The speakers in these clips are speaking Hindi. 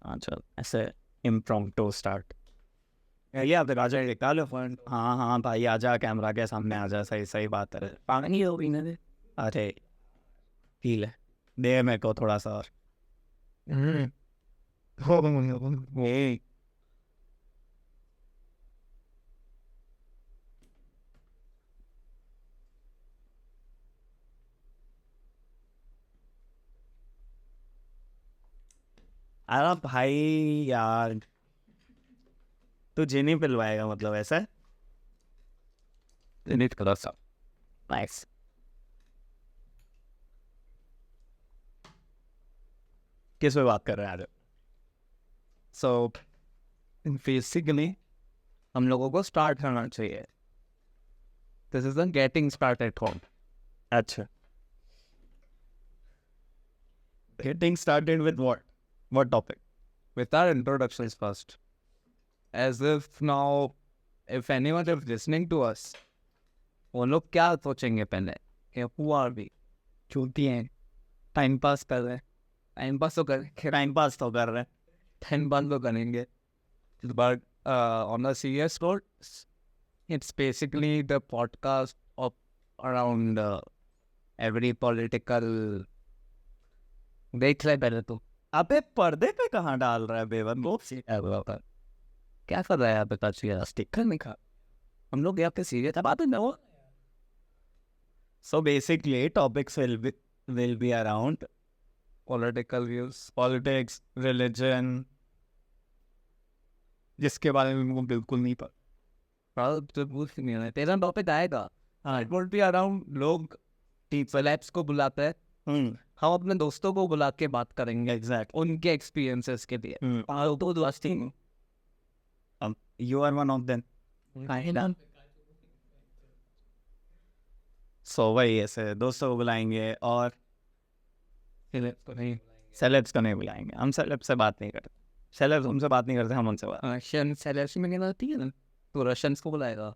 हाँ चल ऐसे इम्प्रॉम्प्टू स्टार्ट। ये आप आजा निकालो फोन। हाँ हाँ भाई आजा, कैमरा के सामने आजा। सही सही बात है। पानी हो भी ना दे। अरे पी ले, दे मेरे को थोड़ा सा और। ये अरे भाई यार, तुझे नहीं पिलवाएगा मतलब ऐसा? Need color up. नाइस। किस पे बात कर रहे हैं आज? So basically हम लोगों को स्टार्ट करना चाहिए. This is the getting started point. अच्छा, getting started with what topic? With our introductions first. As if now, if anyone is listening to us, वो लोग क्या सोचेंगे पहले कि who are we? चूती हैं, टाइम पास कर रहे हैं। टाइम पास तो करेंगे, टाइम पास तो कर रहे हैं। टाइम पास तो करेंगे. But on a serious note, it's basically the podcast of around every political. देख ले पहले तो अबे पर्दे पे कहाँ डाल रहा है बेवन वो? क्या कर रहा है यहाँ पे? काची यार स्टिकर नहीं खा. हम लोग यहाँ पे सीरियस बात है ना वो. So basically topics will be around political views. politics, religion, जिसके बारे में मुझे बिल्कुल नहीं पता। तो पूछ नहीं रहा तेरा टॉपिक आएगा. हाँ इट वुड बी अराउंड लोग सेलेब्स को बुलाते हैं, हम अपने दोस्तों को बुला के बात करेंगे एग्जैक्ट। उनके एक्सपीरियंसेस के लिए. तो दोस्ती You are one of them. So वही ऐसे दोस्तों को बुलाएंगे और सेलेब्स को नहीं बुलाएंगे। हम सेलेब से बात नहीं करते, सेलेब्स हमसे बात नहीं करते, हम उनसे बात। रशियन सेलेब्स में क्या होती है ना, तो रशियंस को बुलाएगा.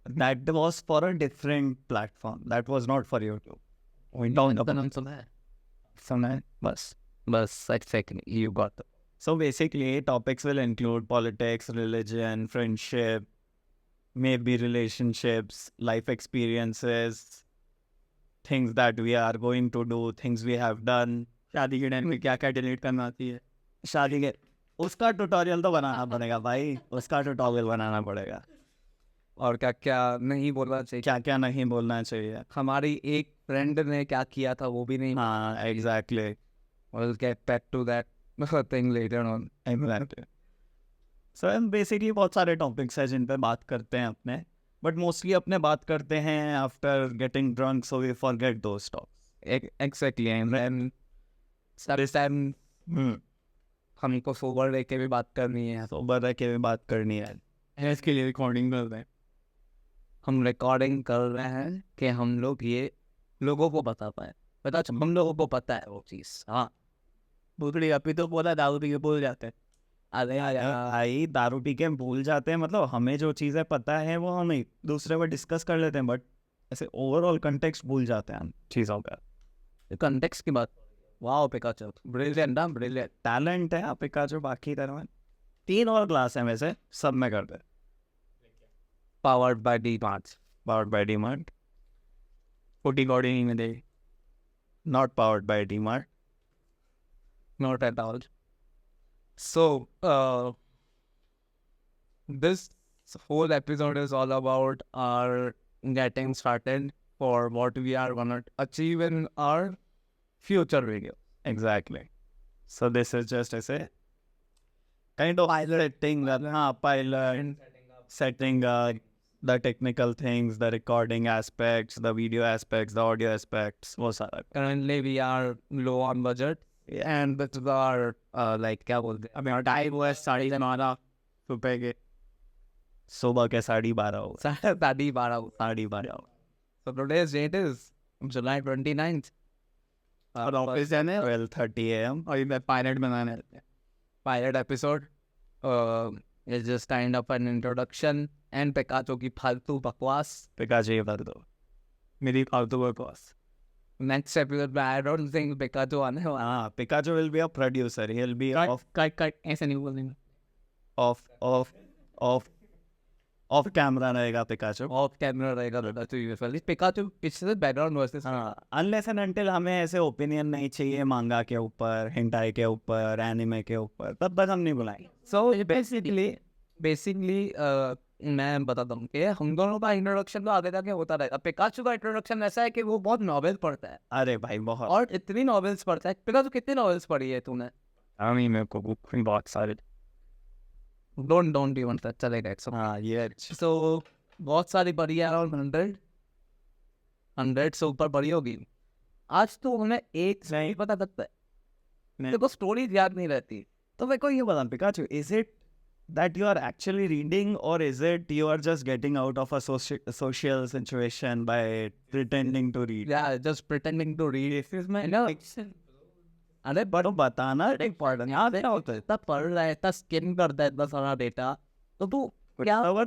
That was for a different platform. That was not for YouTube. We don't know. सुना है बस exactly you got it. So basically topics will include politics, religion, friendship, maybe relationships, life experiences, things that we are going to do, things we have done. शादी के टाइम में क्या क्या डिलीट करना आती है, शादी के उसका ट्यूटोरियल तो बनाना पड़ेगा भाई, उसका ट्यूटोरियल बनाना पड़ेगा. और क्या क्या नहीं बोलना चाहिए, क्या क्या नहीं बोलना चाहिए. हमारी एक फ्रेंड ने क्या किया था वो भी नहीं. हाँ exactly. We'll get back to that thing later on. Exactly. So basically बहुत सारे टॉपिक्स हैं जिन पे बात करते हैं अपने, बट मोस्टली अपने बात करते हैं after getting drunk, so we forget those talks. Exactly. And then this time हमको सोबर रह के भी बात करनी है. सोबर रह के भी बात करनी है. इसके लिए रिकॉर्डिंग कर रहे हैं, हम रिकॉर्डिंग कर रहे हैं कि हम लोग ये लोगों को बता पाए. पता हम लोगों को पता है वो चीज़. हाँ बुकड़ी अभी तो बोला दारू पी के भूल जाते हैं. अरे भाई दारू पी के भूल जाते हैं, मतलब हमें जो चीज़ें पता है वो हम दूसरे पर डिस्कस कर लेते हैं, बट ऐसे ओवरऑल कंटेक्स्ट भूल जाते हैं हम चीज़ों का. कंटेक्स्ट की बात. वाह पिकाचू ब्रिलियंट ना, ब्रिलियंट टैलेंट है पिकाचू. बाकी तरह में 3 और क्लास हैं वैसे, सब में करते हैं. Powered by D mart. Powered by D mart. फुटी बॉडी नहीं में दे. Not powered by D mart. Not at all. So, this whole episode is all about our getting started for what we are going to achieve in our future video. Exactly. So this is just I say kind of setting that pilot, setting the technical things, the recording aspects, the video aspects, the audio aspects. वो सारा. Currently, we are low on budget. And this is our like क्या बोलते हैं, अभी our time was 12:30 रुपए के. सुबह के 12:30 हो. 12:30. 12:30. So today's date is July 29th. और ऑफिस जाने 12:30 AM. और ये पायलट बनाने pilot episode is just kind of an introduction and Pikachu की फालतू बकवास. पिकाचू ये कर दो, मेरी फालतू बकवास. next episode में I don't think Pikachu आने वाला हाँ, Pikachu will be a producer. He'll be cut ऐसे नहीं बोलेंगे off camera रहेगा Pikachu. ऑफ कैमरा रहेगा Pikachu usually Pikachu पिछले बैकग्राउंड वर्सेस हाँ, unless and until हमें ऐसे ओपिनियन नहीं चाहिए मांगा के ऊपर, हिंटाई के ऊपर, एनिमे के ऊपर, तब तक हम नहीं बुलाएंगे. सो बेसिकली मैं बताता हूँ कि हम दोनों का इंट्रोडक्शन तो आगे जाके होता रहेगा पिकाचू का इंट्रोडक्शन ऐसा है कि वो बहुत नॉवेल पढ़ता है अरे भाई बहुत. और इतनी नॉवेल्स पढ़ता है पिकाचू कितनी नॉवेल्स पढ़ी है तूने मेरे को बहुत सारे. डोंट इवन टच चलेगा एक हाँ ये सो बहुत सारी पढ़ी है अराउंड 100 से ऊपर पढ़ी होगी आज तो हमें एक नहीं पता लगता है मेरे को स्टोरी याद नहीं रहती तो मेरे को ये बता Pikachu, is it that you are actually reading or is it you are just getting out of a social situation by pretending to read? yeah just pretending to read this is my fiction अरे तो बताना एक पढ़ना यहाँ पे होता है इतना पढ़ रहा है इतना स्किन करता है इतना सारा डेटा तो तू क्या हो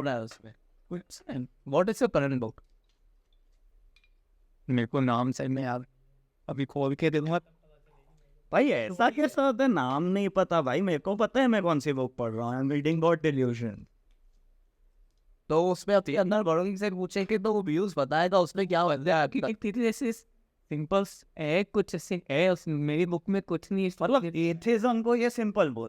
रहा है उसमें what is your current book मेरे को नाम से में यार अभी खोल के दूंगा भाई. ऐसा कैसा होता है नाम नहीं पता भाई. मेरे को पता है मैं कौन सी बुक पढ़ रहा हूँ. I am reading God delusion. तो उसमें अपने अंदर गौरव से पूछे कि तो वो व्यूज बताएगा उसमें क्या होता है सिंपल है कुछ ऐसे है मेरी बुक में कुछ नहीं मतलब एथिज्म को ये सिंपल बोल.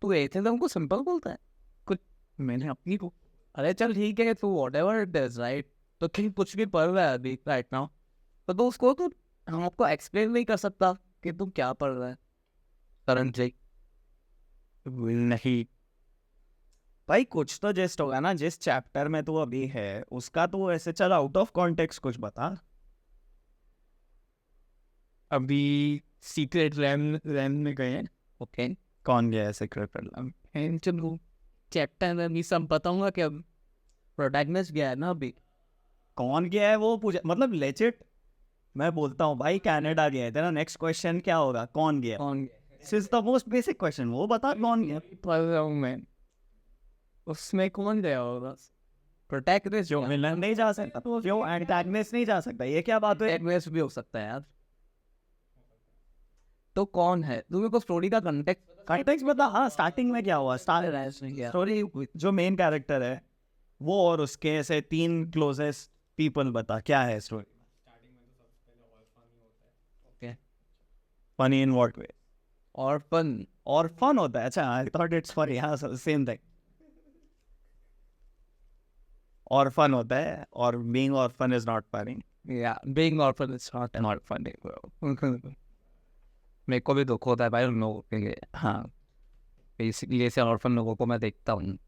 तू एथिज्म को सिंपल बोलता है कुछ मैंने अपनी बुक अरे चल ठीक है तू व्हाटएवर इट इज राइट तो तुम कुछ भी पढ़ रहा है अभी राइट नाउ तो उसको तो हम आपको एक्सप्लेन नहीं कर सकता कि तुम क्या पढ़ रहा है करंटली नहीं भाई. कुछ तो जस्ट होगा ना जिस चैप्टर में तू अभी है उसका तू ऐसे चल आउट ऑफ कॉन्टेक्स्ट कुछ बता. अभी सीक्रेट रैम में गए हैं ओके कौन गया है सीक्रेट रैम? चलो चैप्टर में भी सब बताऊंगा कि अब प्रोटैगनिस्ट गया है ना अभी कौन गया है वो पूछा मतलब लेजिट मैं बोलता हूँ भाई कनाडा गया है तेरा नेक्स्ट क्वेश्चन क्या होगा कौन गया. This is the most basic question. वो बता कौन गया. पढ़ रहा हूँ मैं उसमें कौन गया होगा प्रोटैगनिस्ट जो विलन नहीं जा सकता जो एंटागनिस्ट नहीं जा सकता. ये क्या बात है. एडवेंस भी हो सकता है यार तो कौन है तुम्हें को स्टोरी का कंटेक्स्ट बता. हाँ स्टार्टिंग में क्या हुआ. स्टोरी जो मेन कैरेक्टर है वो और उसके ऐसे 3 क्लोजेस्ट पीपल बता क्या है story. Funny in what way. और फन होता है. अच्छा आई थॉट इट्स फनी. हाँ सेम थिंग. और फन होता है और being orphan is not funny. या being orphan is not funny. मेरे को भी दुख होता है भाई उन लोगों के लिए. हाँ बेसिकली ऐसे ऑर्फन लोगों को मैं देखता हूँ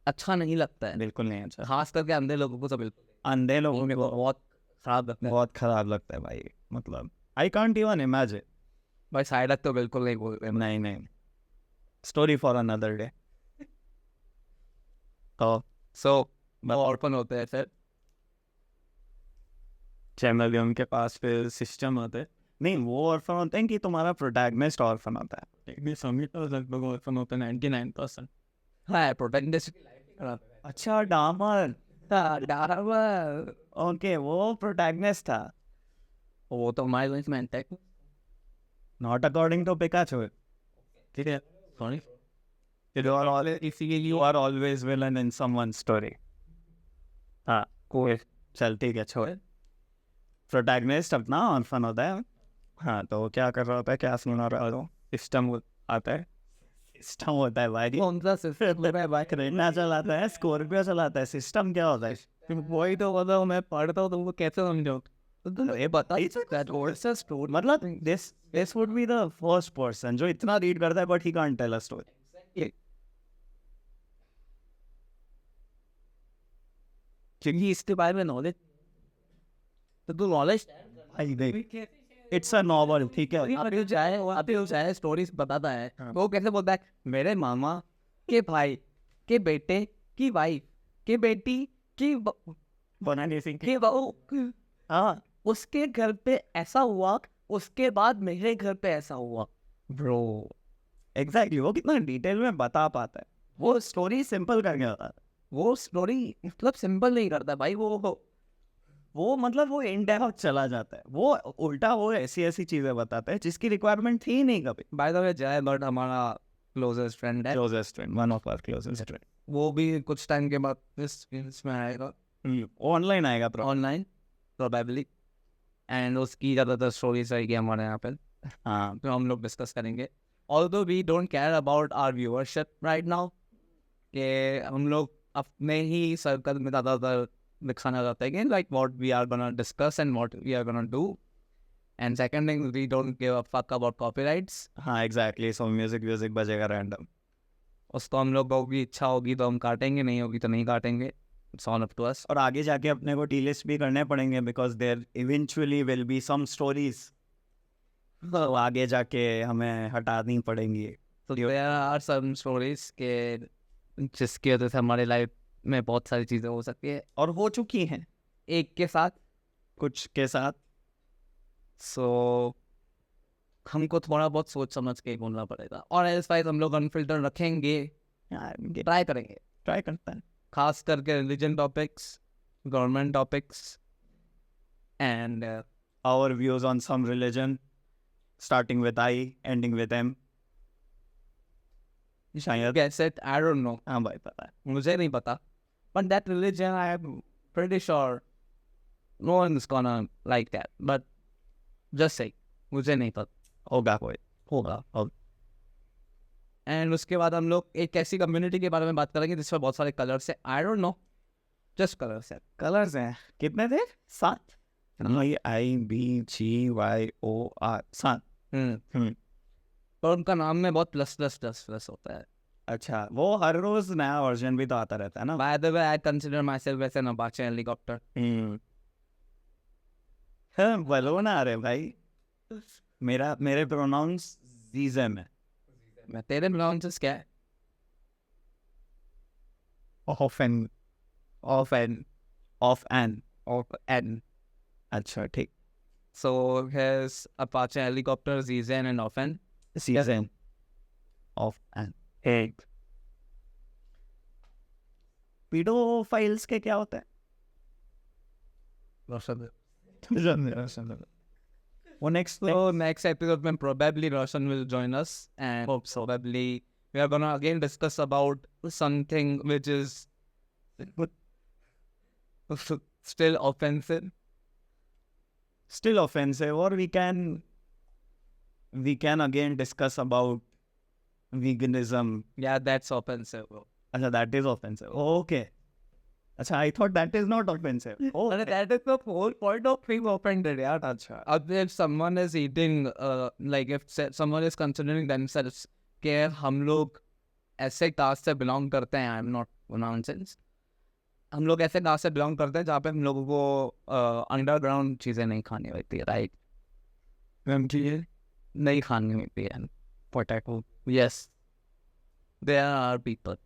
अच्छा नहीं लगता है. बिल्कुल नहीं अच्छा. खास करके अंधे लोगों को तो बिल्कुल अंधे लोगों को बहुत खराब लगता है. बहुत खराब लगता है भाई. मतलब आई कांट इवन इमेजिन भाई साइड तो बिल्कुल नहीं बोलते. नहीं स्टोरी फॉर अनदर डे. तो सो ऑर्फन होते हैं फिर जनरली उनके पास फिर सिस्टम होते हैं. नहीं वो ऑर्फन होते हैं कि तुम्हारा प्रोटैगनिस्ट ऑर्फन होता है. लगभग ऑर्फन होते हैं 99%. हाँ प्रोटैगनिस्ट. अच्छा डामर ओके वो प्रोटैगनिस्ट था. वो तो my life man take not according to Pikachu. ठीक है sorry you are always villain in someone's story. हाँ कोई चल ठीक है छोड़. प्रोटैगनिस्ट अपना ऑर्फन होता है. हाँ तो क्या कर रहा होता है क्या सुना रहा हो. सिस्टम आता है. सिस्टम होता है भाई. कौन सा सिस्टम है भाई. करेना चलाता है स्कॉर्पियो चलाता है. सिस्टम क्या होता है वही तो बताओ मैं पढ़ता हूँ तुमको कैसे समझो. तो ये बता ही सकता है मतलब this would be the first person जो इतना रीड करता है but he can't tell a story. क्योंकि इसके बारे में नॉलेज तो तू नॉलेज इट्स अ नॉवल. ठीक है अभी चाहे स्टोरीज बताता है वो कैसे बोलता है मेरे मामा के भाई के बेटे की वाइफ के बेटी की बहू हाँ उसके घर पे ऐसा हुआ उसके बाद मेरे घर पे ऐसा हुआ. ब्रो एग्जैक्टली वो कितना डिटेल में बता पाता है. वो स्टोरी सिंपल करके होता है. वो स्टोरी मतलब सिंपल नहीं करता भाई. वो वो मतलब वो इन डेप्थ चला जाता है, वो उल्टा वो ऐसी ऐसी चीजें बताता है जिसकी रिक्वायरमेंट थी ही नहीं कभी। Bye the way Jay but हमारा क्लोजेस्ट फ्रेंड है, closest friend, one of our closest friend. वो भी कुछ टाइम के बाद इसमें आएगा ऑनलाइन आएगा ऑनलाइन प्रोबेबली, एंड उसकी ज़्यादातर स्टोरीज रहेगी हमारे यहाँ पे, हाँ तो हम लोग डिस्कस करेंगे। Although we don't care about our viewership right now, कि हम लोग अपने ही सर्कल में ज़्यादातर दिखाना चाहते हैं कि like what we are gonna discuss and what we are gonna do, and second thing we don't give a fuck about copyrights. हाँ एग्जैक्टली। सो म्यूजिक बजेगा रैंडम। उसको हम लोग की इच्छा होगी तो हम काटेंगे, नहीं होगी तो नहीं काटेंगे, it's all up to us. और आगे जाके अपने को टी-लिस्ट भी करने पड़ेंगे because there eventually will be some stories, तो आगे जाके हमें हटानी पड़ेंगी। तो देयर आर सम स्टोरीज के जिसकी वजह से हमारी लाइफ में बहुत सारी चीज़ें हो सकती है, और हो चुकी हैं एक के साथ। कुछ के साथ। सो हमको थोड़ा बहुत सोच समझ के ही बोलना पड़ेगा, और एल्स वाइज हम लोग अनफिल्टर रखेंगे, ट्राई करेंगे, ट्राई करता है। खास करके religion topics, government topics, and Our views on some religion, starting with I, ending with M. शायद। कैसे आई डोंट नो, हाँ भाई पता है। मुझे नहीं पता, but that religion I am pretty sure no one is gonna like that, but just say मुझे नहीं पता, होगा कोई। होगा। एंड उसके बाद हम लोग एक ऐसी कम्युनिटी के बारे में बात करेंगे जिसमें बहुत सारे कलर्स है। I don't know, just colours है। कलर्स हैं कितने थे? 7। IIBGYOR 7। पर उनका नाम में बहुत प्लस प्लस प्लस प्लस होता है। अच्छा, वो हर रोज नया वर्जन भी तो आता रहता है ना। By the way I consider myself as an Apache helicopter. हाँ बलून आ रहे भाई। मेरे प्रोनाउंस जीजम है। मैं तेरे प्रोनाउंस क्या है? Often. Often, often. Often. अच्छा ठीक। So his Apache helicopter Zen and often season often. एक पीडोफाइल्स के क्या होता है? वो next So next episode when probably Roshan will join us, and Hope so. probably we are gonna again discuss about something which is still offensive. still offensive, or we can again discuss about veganism. Yeah, that's offensive. Acha, that is offensive. Oh, okay. Acha, I thought that is not offensive. Oh, That is the whole point of being offended. Yeah. acha. If someone is eating, like if someone is considering themselves कि हम लोग ऐसे कास्ट से बिलोंग करते हैं, आई एम नॉट नॉनसेंस, हम लोग ऐसे कास्ट से बिलोंग करते हैं जहाँ पे हम लोगों को अंडरग्राउंड चीज़ें नहीं खानी होती है, राइट? चीज़ें नहीं खानी होती है, potato, yes, there are people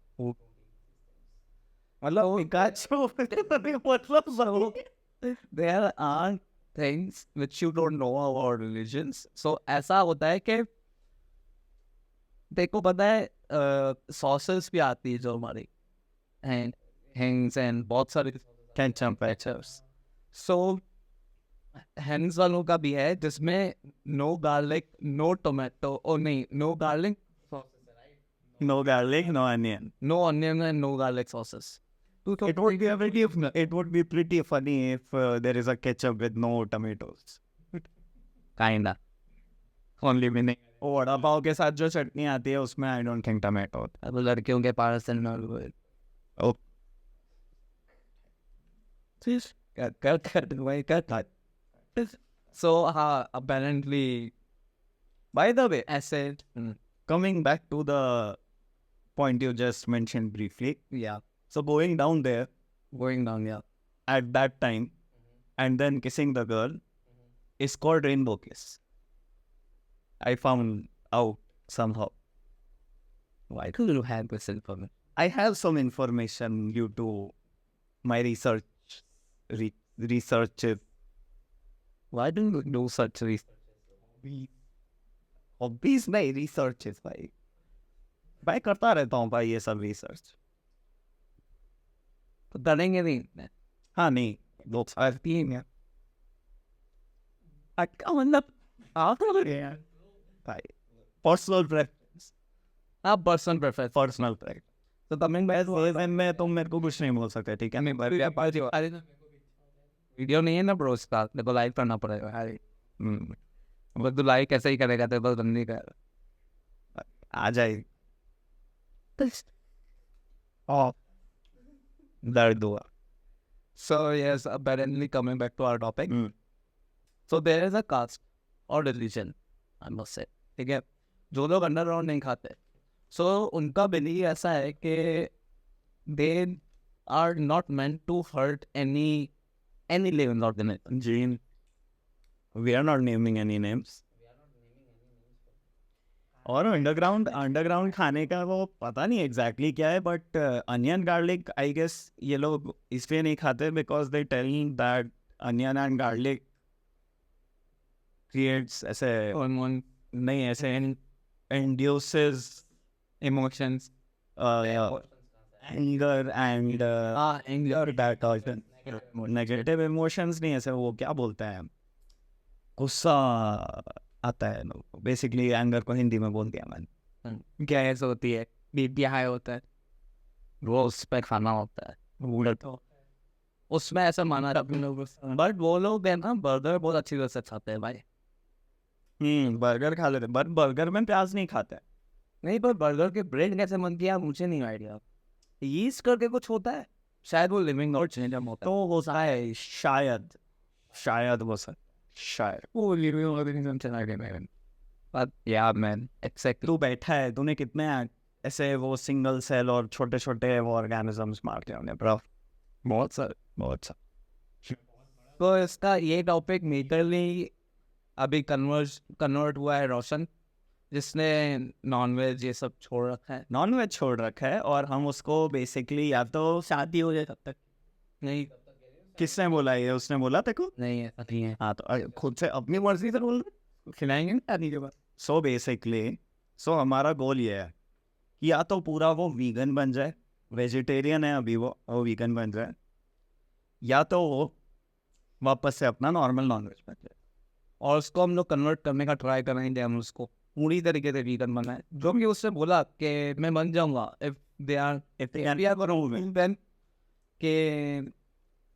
मतलब पिकाचू मतलब there are things which you don't know about religions. So ऐसा होता है कि देखो पता है सॉसेस भी आती है जो हमारी and hens and बहुत सारी ketchup. so hens वालों का भी है जिसमें no garlic, no tomato, oh नहीं, no garlic, No garlic, no onion. no onion and no garlic sauces. It would be pretty funny if there is a ketchup with no tomatoes. Kinda. Only meaning. Oh, vada pav के साथ जो चटनी आती है उसमें I don't think tomato होता है. अब लड़कियों के पास Oh. cut. So apparently, By the way, ऐसे coming back to the point you just mentioned briefly. yeah, So going down there going down, yeah. at that time and then kissing the girl is called rainbow kiss. I found out somehow. Why do you have this information? I have some information due to my research. Research. Why do you do such research? Hobbies नहीं, researches भाई. मैं करता रहता हूँ भाई ये सब research. तो करेंगे नहीं. हाँ नहीं, लोग आती हैं अच्छा मतलब आप भाई पर्सनल प्रेफरेंस आप पर्सन प्रेफरेंस पर्सनल प्रेफरेंस तो कमिंग बैक मैं तुम मेरे को कुछ नहीं बोल सकते ठीक है वीडियो नहीं है ना ब्रो इसका तेरे को लाइव करना पड़ेगा अरे बस तू लाइव कैसे ही करेगा तेरे को बंदी का आ जाए दर्द हुआ So yes, apparently coming back to our topic. So there is a caste or religion, I must say. ठीक है, जो लोग अंडरग्राउंड नहीं खाते, so उनका बिलीव ऐसा है कि they are not meant to hurt any living organism. Gene, we are not naming any names. और अंडरग्राउंड खाने का वो पता नहीं एग्जैक्टली क्या है but onion garlic I guess ये लोग इसलिए नहीं खाते because they tell that onion and garlic creates ऐसे नहीं ऐसे induces Emotions. Anger and Anger. That negative emotions नहीं ऐसे वो क्या बोलते हैं गुस्सा आता है बेसिकली एंगर को हिंदी में बोल दिया मैंने गैस होती है, बीपी हाई होता है, वो उस पर खाना होता है, उसमें ऐसा माना जाता है। बट वो लोग है ना बर्गर बहुत अच्छी तरह से खाते हैं भाई। बर्गर खा लेते बट बर्गर में प्याज नहीं खाते नहीं पर बर्गर के ब्रेड कैसे बनती है मुझे नहीं आइडिया। यीस्ट करके कुछ होता है शायद, वो लिविंग और चेंज होता है तो हो सकता है शायद वो सर शायद वो लिविंग ऑर्गेनिज्म चला गया मैन। बट या मैन एक्सेक्टली तू बैठा है तूने कितने ऐसे वो सिंगल सेल और छोटे छोटे वो ऑर्गेनिजम्स मारते होंगे ब्रो बहुत सारे तो इसका ये टॉपिक मेजरली अभी कन्वर्ट हुआ है रोशन, जिसने नॉनवेज ये सब छोड़ रखा है। नॉनवेज छोड़ रखा है और हम उसको बेसिकली या तो शादी हो जाए तब तक नहीं। किसने बोला ये उसने बोला तेरे को नहीं ऐसा नहीं है, हाँ तो खुद से अपनी मर्जी से बोल खिलाएंगे ना शादी के बाद। सो बेसिकली हमारा गोल ये है कि या तो पूरा वो वीगन बन जाए, वेजिटेरियन है अभी वो वीगन बन जाए, या तो वो वापस से अपना नॉर्मल नॉनवेज बन जाए। और उसको हम लोग कन्वर्ट करने का ट्राई करेंगे, हम उसको पूरी तरीके से वीगन बनाए। जो कि उससे बोला कि मैं बन जाऊंगा इफ दे आर देन के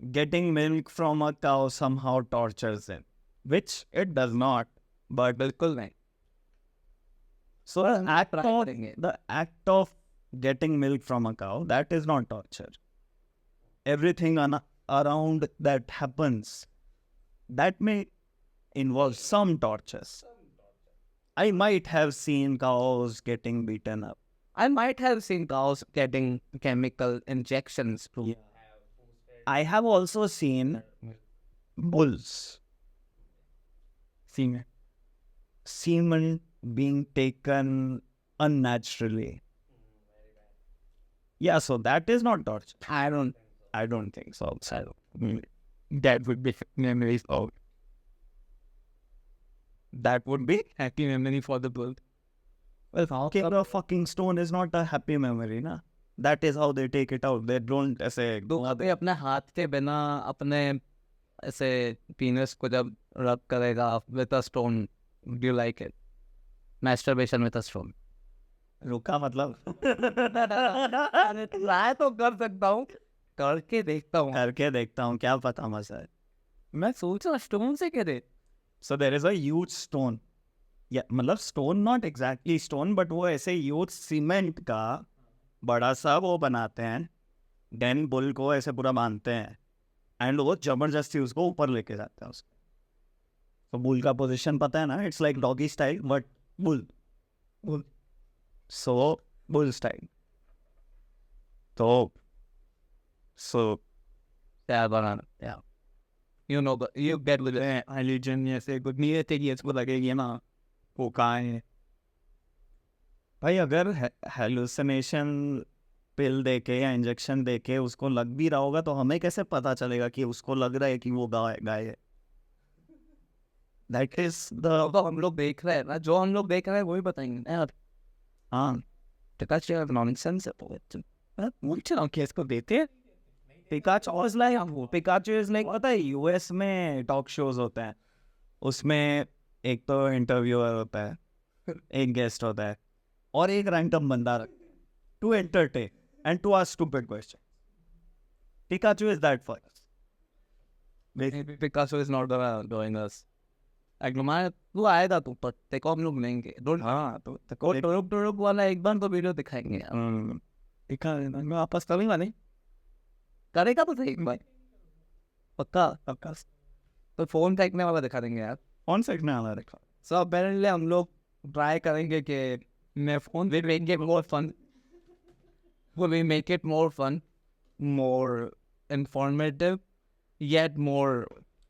getting milk from a cow somehow tortures them, which it does not, but बिल्कुल नहीं। so the act of getting milk from a cow, that is not torture. Everything around that happens, that may involve some tortures. I might have seen cows getting beaten up. I might have seen cows getting chemical injections too. I have also seen bulls semen being taken unnaturally. Yeah, so that is not torture. I don't think so. That would be memories of. That would be Happy memory for the bull. well. Taking a fucking stone is not a happy memory, na. That is how they take it out. They don't ऐसे अबे अपने हाथ के बिना अपने ऐसे पीनस को जब रब करेगा with a stone, do you like it? Masturbation with a stone. रुका मतलब ट्राई तो कर सकता हूँ, करके देखता हूँ क्या पता मजा है। मैं सोच रहा स्टोन से करे। So there is a huge stone. Yeah, मतलब stone not exactly stone but वो ऐसे huge सीमेंट का बड़ा सा वो बनाते हैं, देन बुल को ऐसे पूरा बांधते हैं एंड वो जबरदस्ती उसको ऊपर लेके जाते हैं उसको। तो बुल का पोजीशन पता है ना, it's like doggy style but bull so bull style. तो सो क्या बनाना you know but you get with it religion ऐसे कुछ नहीं है तेरी इसको लगेगी ना वो कहाँ है। भाई अगर हेलुसिनेशन पिल देके या इंजेक्शन देके उसको लग भी रहा होगा तो हमें कैसे पता चलेगा कि उसको लग रहा है कि वो गाय है। दैट इज द तो हम लोग देख रहे हैं ना, जो हम लोग देख रहे हैं वही बताएंगे यार। हाँ नॉनसेंस है। मुझे इसको देते हैं Pikachu was like, Pikachu is like, पता है यूएस में टॉक शोज होते हैं, उसमें एक तो इंटरव्यूअर होता है, एक गेस्ट होता है, और एक रैंडम बंदा to entertain and to ask stupid question. Pikachu is that for us. Maybe Picasso is not gonna join us. मैं तू आएगा तू पर तेरे को हम लोग लेंगे. हाँ तो वो टोरुक वाला एक बार तो वीडियो दिखाएंगे यार. दिखा देना, मैं वापस करूँगा नहीं, करेगा तो सही भाई, पक्का. तो फोन फेंकने वाला दिखा देंगे यार. कौन सा इतना आला रखा. सो अपेरेंटली हम लोग ट्राई करेंगे कि मैं फोन we make it more fun, we make it more fun, more informative, yet more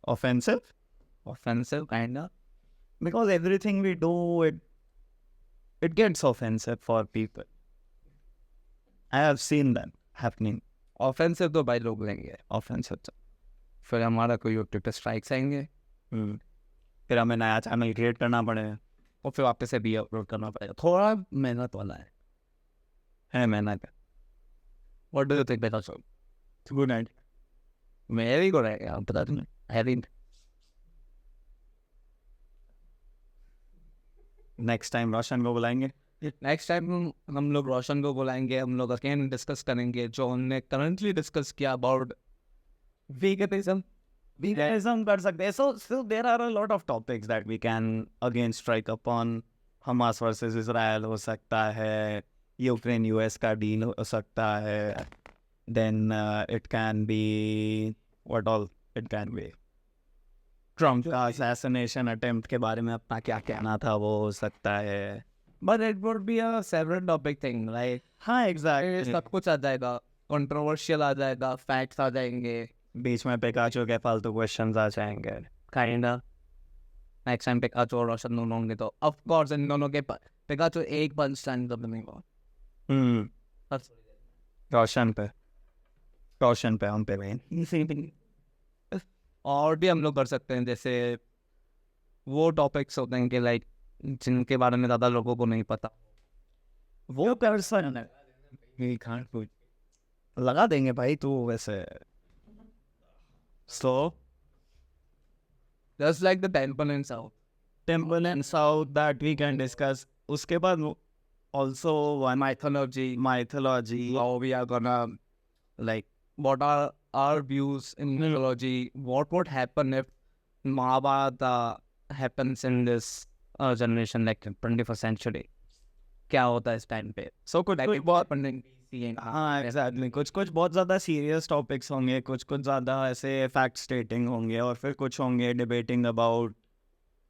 offensive kind of. Because everything we do, it gets offensive for people. I have seen that happening. Offensive तो भाई लोग लेंगे, offensive तो फिर हमारा कोई यूट्यूब पे स्ट्राइक्स आएंगे, फिर हमें नया चैनल क्रिएट करना पड़ेगा और फिर वापस से भी अपलोड करना पड़ेगा. थोड़ा मेहनत वाला है मेहनत. What do you think, Picasso? It's a good idea. Very good idea. बता दूँ. Next time रोशन को बुलाएंगे. नेक्स्ट टाइम हम लोग रोशन को बुलाएंगे, हम लोग अगेन डिस्कस करेंगे जो हमने करंटली डिस्कस किया अबाउट veganism. Veganism कर सकते हैं. So there are a lot of topics that we can again strike upon. Hamas versus Israel हो सकता है, यूक्रेन यूएस का डील हो सकता है, then it can be what all it can be. Trump का assassination attempt के बारे में अपना क्या कहना था वो हो सकता है. But it would be a separate topic thing, right? हाँ exactly. सब कुछ आ जाएगा, controversial आ जाएगा, facts आ जाएंगे, बीच में पिकाचू के फालतू questions आ जाएंगे. kinda. Next time पिकाचू और रोशन दोनों होंगे तो of course इन दोनों के पिकाचू एक पंच टाइम तो बनेगा. रोशन पे हम पे भाई. और भी हम लोग कर सकते हैं, जैसे वो टॉपिक्स होते हैं कि लाइक जिनके बारे में ज़्यादा लोगों को नहीं पता, वो पर्सन लगा देंगे भाई तू वैसे. So just like the temple in south that we can discuss. उसके बाद also one mythology, how we are gonna like what are our views in mythology, what would happen if Mahabharata happens in this generation, like 21st century, क्या होता है इस टाइम पे. So कुछ बहुत हाँ exactly, कुछ बहुत ज़्यादा serious topics होंगे, कुछ ज़्यादा ऐसे fact stating होंगे, और फिर कुछ होंगे debating about,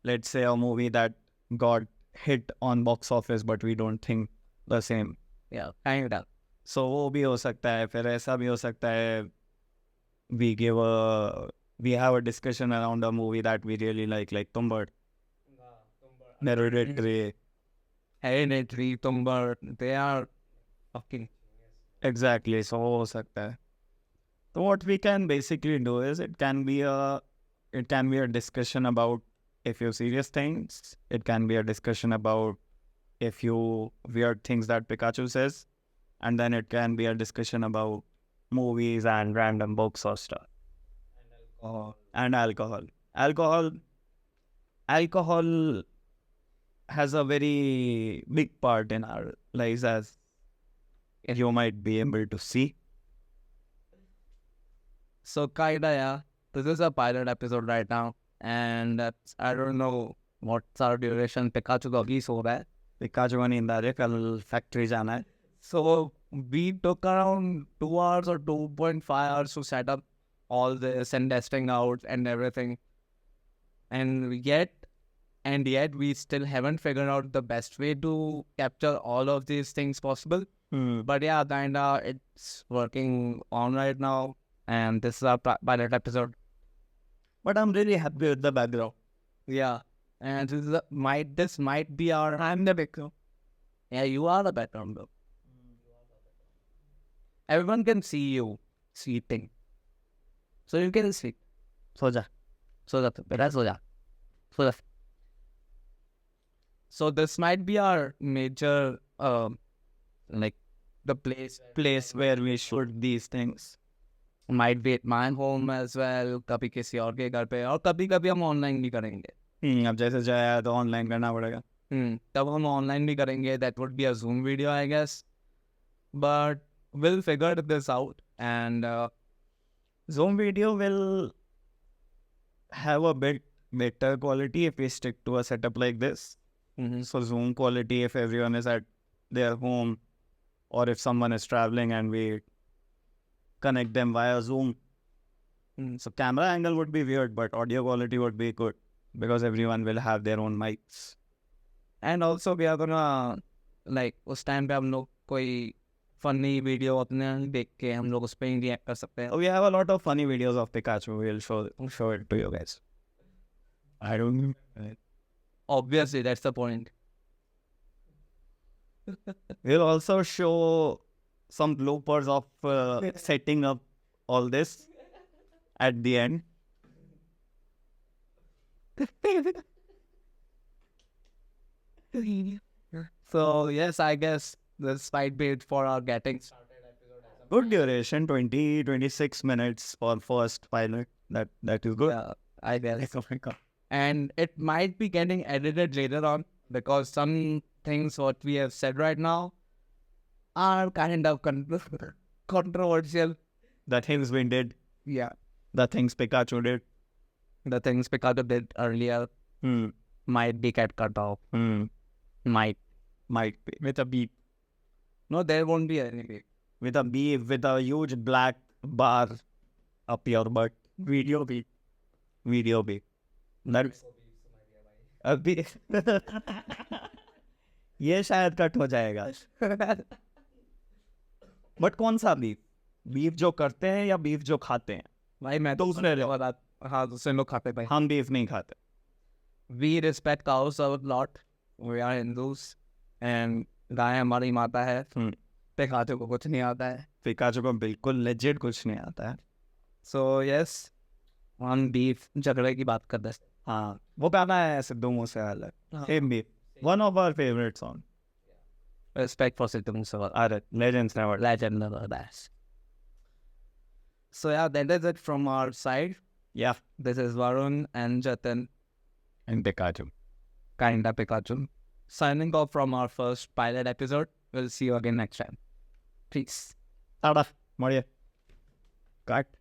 let's say, a movie that got hit on box office but we don't think the same. Yeah, kind of. So वो भी हो सकता है. फिर ऐसा भी हो सकता है we have a discussion around a movie that we really like Tumbad, Hereditary, Tumbad, they are fucking exactly. So हो सकता है. So what we can basically do is it can be a discussion about a few serious things. It can be a discussion about a few weird things that Pikachu says, and then it can be a discussion about movies and random books or stuff. And alcohol. Alcohol has a very big part in our lives, as you might be able to see. So kinda, yeah. This is a pilot episode right now, and I don't know what's our duration. Pikachu का भी सो रहा है. Pikachu का नींद आ रही है, कल फैक्ट्री जाना है. So we took around 2 hours or 2.5 hours to set up all this and testing out and everything. And yet we still haven't figured out the best way to capture all of these things possible. But yeah, kinda it's working on right now. And this is our pilot episode. But I'm really happy with the background. Yeah. And this might be our... I'm the background. Yeah, you are the background though. Everyone can see you sleeping. So you can sleep. So this might be our major, like the place where we shoot these things. might be at my home as well, कभी किसी और के घर पे, और कभी कभी हम ऑनलाइन भी करेंगे। अब जैसे जाया तो ऑनलाइन करना पड़ेगा। तब हम ऑनलाइन भी करेंगे, that would be a Zoom video I guess, but we'll figure this out, and Zoom video will have a bit better quality if we stick to a setup like this. So Zoom quality if everyone is at their home, or if someone is traveling and we connect them via Zoom. So camera angle would be weird, but audio quality would be good because everyone will have their own mics. and also we are gonna like उस टाइम पे हम लोग कोई फनी वीडियो अपने देख के हम लोग उस पर रिएक्ट कर सकते हैं। We have a lot of funny videos of Pikachu. We'll show it to you guys. I don't know. Obviously that's the point. We'll also show some bloopers of setting up all this at the end. So yes, I guess this might be it for our getting started episode. Good duration, 26 minutes for first pilot. That is good. Yeah, I guess. Oh my God. And it might be getting edited later on because some things what we have said right now are kind of controversial. The things we did, Yeah, the things Pikachu did. the things Pikachu did earlier might be cut off. Might Might be with a beep. no, there won't be any beep. With a beep, with a huge black bar up your butt. Video beep. Video beep. That's अभी ये शायद कट हो जाएगा। बट कौन सा बीफ? बीफ जो करते हैं या बीफ जो खाते हैं? भाई मैं तो उसने हाँ दूसरे लोग खाते भाई। हम बीफ नहीं खाते। We respect cows a lot. We are Hindus and गाय हमारी माता है। पिकाचू को कुछ नहीं आता है। पिकाचू को बिल्कुल लेजिट कुछ नहीं आता है। So yes, on beef झगड़े की बात करते हैं। हाँ, वो गाना है Sidhu Moosewala. Same beef. One of our favorite song. Respect for Sidhu Moosewala. Alright, legends never. Legend never dies. So yeah, that is it from our side. Yeah, This is Varun and Jatin, and Pikachu. kinda Pikachu, signing off from our first pilot episode. We'll see you again next time. Peace. Tada, મળીએ. Cut.